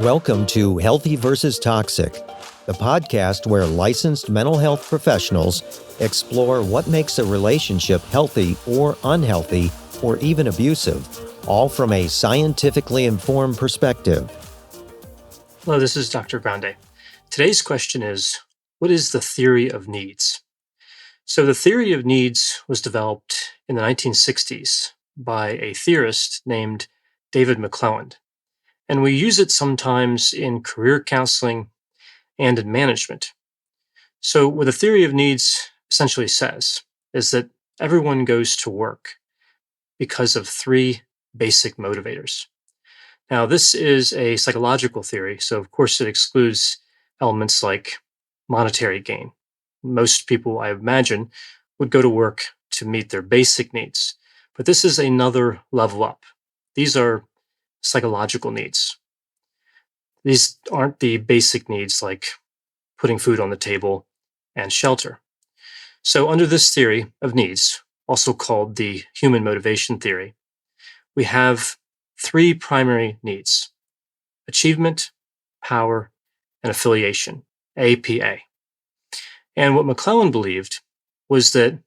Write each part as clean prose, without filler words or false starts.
Welcome to Healthy versus Toxic, the podcast where licensed mental health professionals explore what makes a relationship healthy or unhealthy or even abusive, all from a scientifically informed perspective. Hello, this is Dr. Grande. Today's question is, what is the theory of needs? So the theory of needs was developed in the 1960s by a theorist named David McClelland. And we use it sometimes in career counseling and in management. So what the theory of needs essentially says is that everyone goes to work because of three basic motivators. Now, this is a psychological theory, so of course it excludes elements like monetary gain. Most people, I imagine, would go to work to meet their basic needs, but this is another level up. These are psychological needs. These aren't the basic needs like putting food on the table and shelter. So, under this theory of needs, also called the human motivation theory, we have three primary needs: achievement, power, and affiliation, APA. And what McClelland believed was that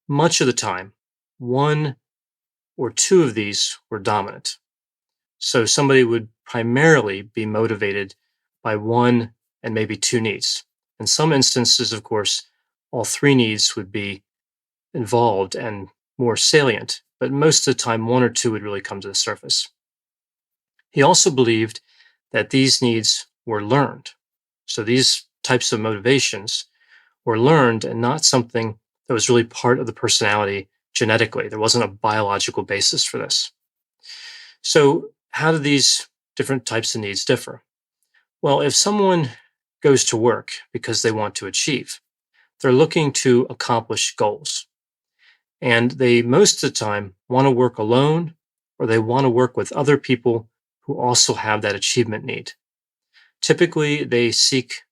much of the time, one or two of these were dominant. So somebody would primarily be motivated by one and maybe two needs. In some instances, of course, all three needs would be involved and more salient, but most of the time, one or two would really come to the surface. He also believed that these needs were learned. So these types of motivations were learned and not something that was really part of the personality genetically. There wasn't a biological basis for this. So, how do these different types of needs differ? Well, if someone goes to work because they want to achieve, they're looking to accomplish goals. And they most of the time want to work alone or they want to work with other people who also have that achievement need. Typically, they seek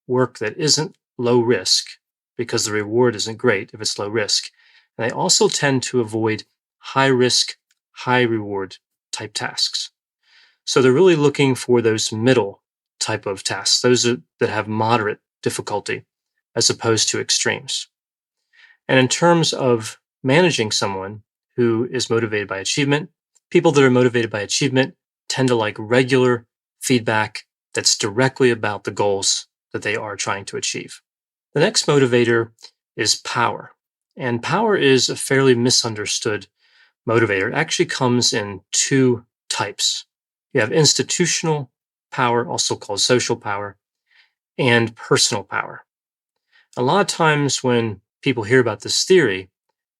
work that isn't low risk because the reward isn't great if it's low risk. And they also tend to avoid high risk, high reward type tasks. So they're really looking for those middle type of tasks, that have moderate difficulty as opposed to extremes. And in terms of managing someone who is motivated by achievement, people that are motivated by achievement tend to like regular feedback that's directly about the goals that they are trying to achieve. The next motivator is power. And power is a fairly misunderstood motivator. It actually comes in two types. You have institutional power, also called social power, and personal power. A lot of times when people hear about this theory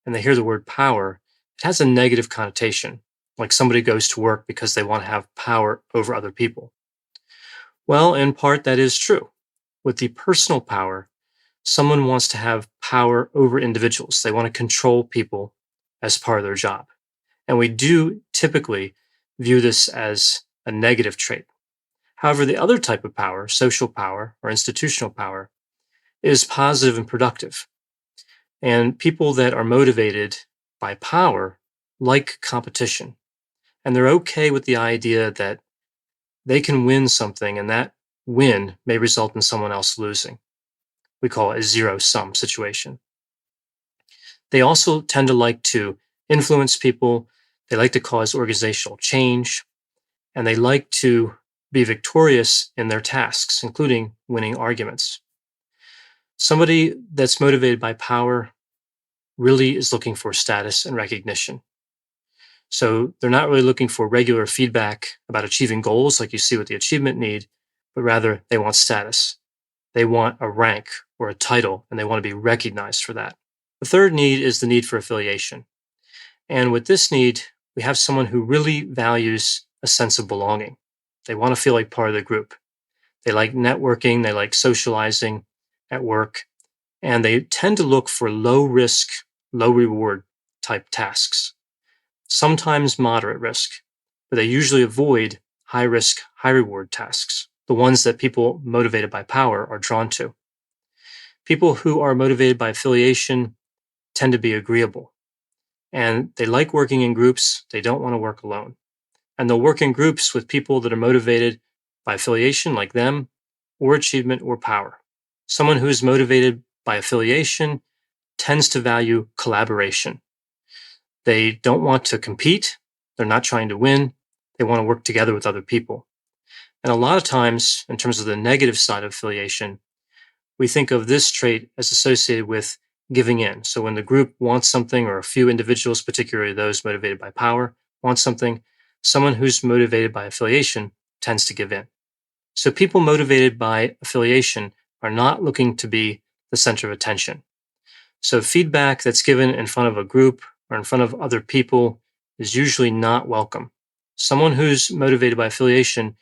and they hear the word power, it has a negative connotation, like somebody goes to work because they want to have power over other people. Well, in part, that is true. With the personal power, someone wants to have power over individuals. They want to control people as part of their job. And we do typically view this as a negative trait. However, the other type of power, social power or institutional power, is positive and productive. And people that are motivated by power like competition. And they're okay with the idea that they can win something and that win may result in someone else losing. We call it a zero-sum situation. They also tend to like to influence people. They like to cause organizational change, and they like to be victorious in their tasks, including winning arguments. Somebody that's motivated by power really is looking for status and recognition. So they're not really looking for regular feedback about achieving goals like you see with the achievement need, but rather they want status. They want a rank or a title, and they want to be recognized for that. The third need is the need for affiliation. And with this need, we have someone who really values a sense of belonging. They want to feel like part of the group. They like networking, they like socializing at work, and they tend to look for low risk, low reward type tasks. Sometimes moderate risk, but they usually avoid high risk, high reward tasks, the ones that people motivated by power are drawn to. People who are motivated by affiliation tend to be agreeable, and they like working in groups. They don't want to work alone. And they'll work in groups with people that are motivated by affiliation, like them, or achievement or power. Someone who is motivated by affiliation tends to value collaboration. They don't want to compete, they're not trying to win, they want to work together with other people. And a lot of times, in terms of the negative side of affiliation, we think of this trait as associated with giving in. So when the group wants something, or a few individuals, particularly those motivated by power, want something, someone who's motivated by affiliation tends to give in. So people motivated by affiliation are not looking to be the center of attention. So feedback that's given in front of a group or in front of other people is usually not welcome. Someone who's motivated by affiliation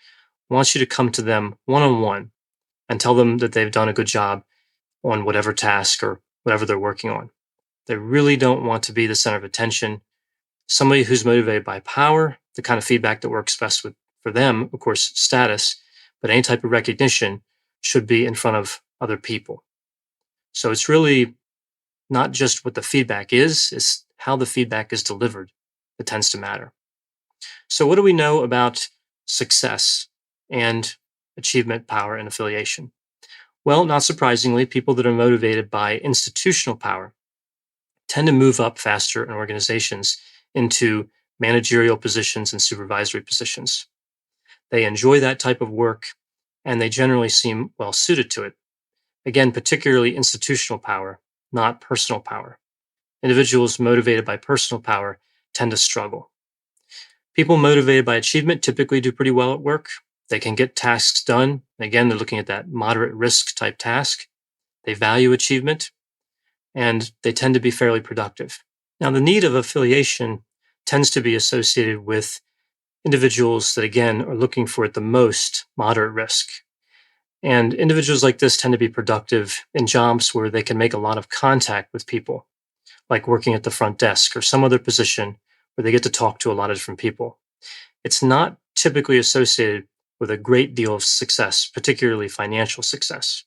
wants you to come to them one on one and tell them that they've done a good job on whatever task or whatever they're working on. They really don't want to be the center of attention. Somebody who's motivated by power, the kind of feedback that works best for them, of course, status, but any type of recognition should be in front of other people. So it's really not just what the feedback is, it's how the feedback is delivered that tends to matter. So, what do we know about success and achievement, power, and affiliation? Well, not surprisingly, people that are motivated by institutional power tend to move up faster in organizations into managerial positions and supervisory positions. They enjoy that type of work and they generally seem well suited to it. Again, particularly institutional power, not personal power. Individuals motivated by personal power tend to struggle. People motivated by achievement typically do pretty well at work. They can get tasks done. Again, they're looking at that moderate risk type task. They value achievement and they tend to be fairly productive. Now, the need of affiliation tends to be associated with individuals that, again, are looking for at the most moderate risk. And individuals like this tend to be productive in jobs where they can make a lot of contact with people, like working at the front desk or some other position where they get to talk to a lot of different people. It's not typically associated with a great deal of success, particularly financial success.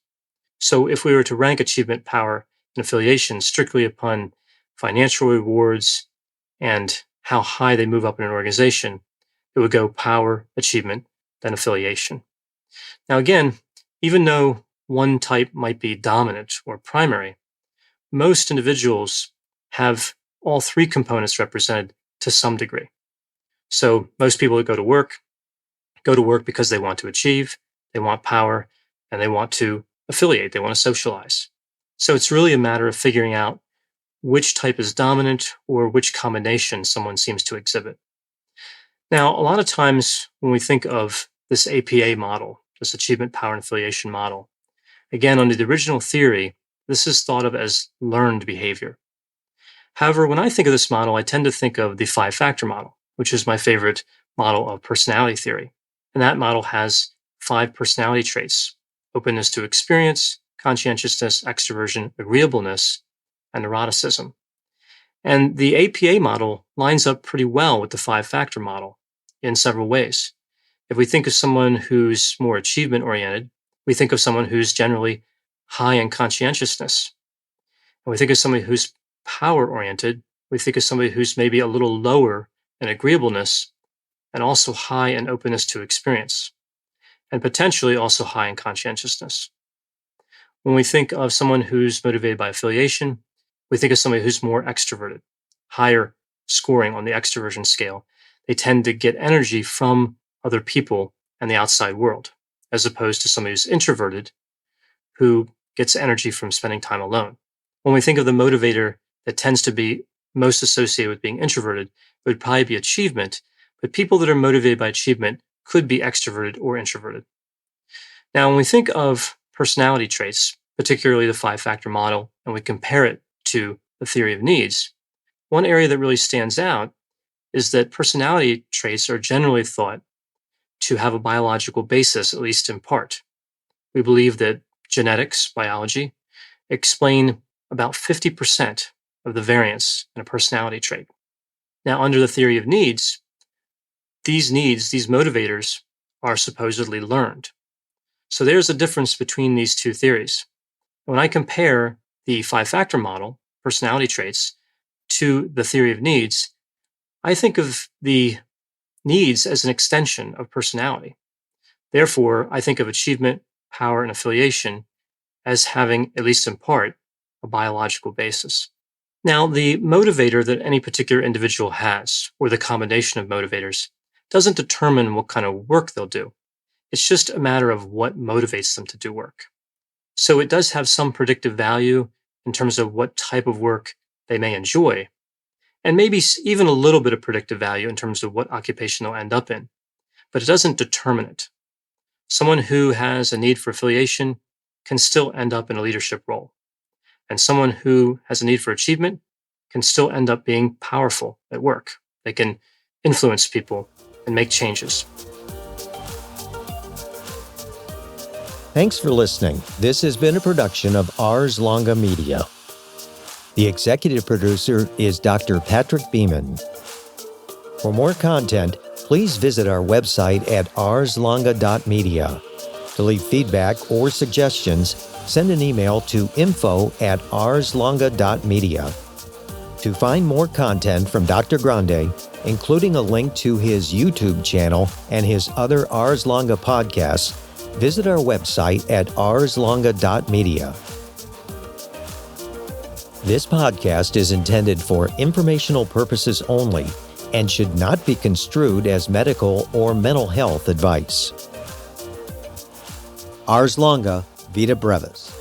So if we were to rank achievement, power, and affiliation strictly upon financial rewards and how high they move up in an organization, it would go power, achievement, then affiliation. Now, again, even though one type might be dominant or primary, most individuals have all three components represented to some degree. So most people that go to work because they want to achieve, they want power, and they want to affiliate, they want to socialize. So it's really a matter of figuring out which type is dominant or which combination someone seems to exhibit. Now, a lot of times when we think of this APA model, this achievement, power, and affiliation model, again, under the original theory, this is thought of as learned behavior. However, when I think of this model, I tend to think of the five-factor model, which is my favorite model of personality theory. And that model has 5 personality traits: openness to experience, conscientiousness, extroversion, agreeableness, and neuroticism. And the APA model lines up pretty well with the five-factor model in several ways. If we think of someone who's more achievement oriented, we think of someone who's generally high in conscientiousness. And we think of somebody who's power oriented, we think of somebody who's maybe a little lower in agreeableness and also high in openness to experience, and potentially also high in conscientiousness. When we think of someone who's motivated by affiliation, we think of somebody who's more extroverted, higher scoring on the extroversion scale. They tend to get energy from other people and the outside world, as opposed to somebody who's introverted, who gets energy from spending time alone. When we think of the motivator that tends to be most associated with being introverted, it would probably be achievement, but people that are motivated by achievement could be extroverted or introverted. Now, when we think of personality traits, particularly the five-factor model, and we compare it to the theory of needs, one area that really stands out is that personality traits are generally thought to have a biological basis, at least in part. We believe that genetics, biology, explain about 50% of the variance in a personality trait. Now, under the theory of needs, these motivators, are supposedly learned. So there's a difference between these two theories. When I compare the five-factor model, personality traits, to the theory of needs, I think of the needs as an extension of personality. Therefore, I think of achievement, power, and affiliation as having, at least in part, a biological basis. Now, the motivator that any particular individual has, or the combination of motivators, doesn't determine what kind of work they'll do. It's just a matter of what motivates them to do work. So it does have some predictive value in terms of what type of work they may enjoy, and maybe even a little bit of predictive value in terms of what occupation they'll end up in, but it doesn't determine it. Someone who has a need for affiliation can still end up in a leadership role, and someone who has a need for achievement can still end up being powerful at work. They can influence people and make changes. Thanks for listening. This has been a production of Ars Longa Media. The executive producer is Dr. Patrick Beeman. For more content, please visit our website at arslonga.media. To leave feedback or suggestions, send an email to info@arslonga.media. To find more content from Dr. Grande, including a link to his YouTube channel and his other Ars Longa podcasts, visit our website at arslonga.media. This podcast is intended for informational purposes only and should not be construed as medical or mental health advice. Ars Longa, Vita Brevis.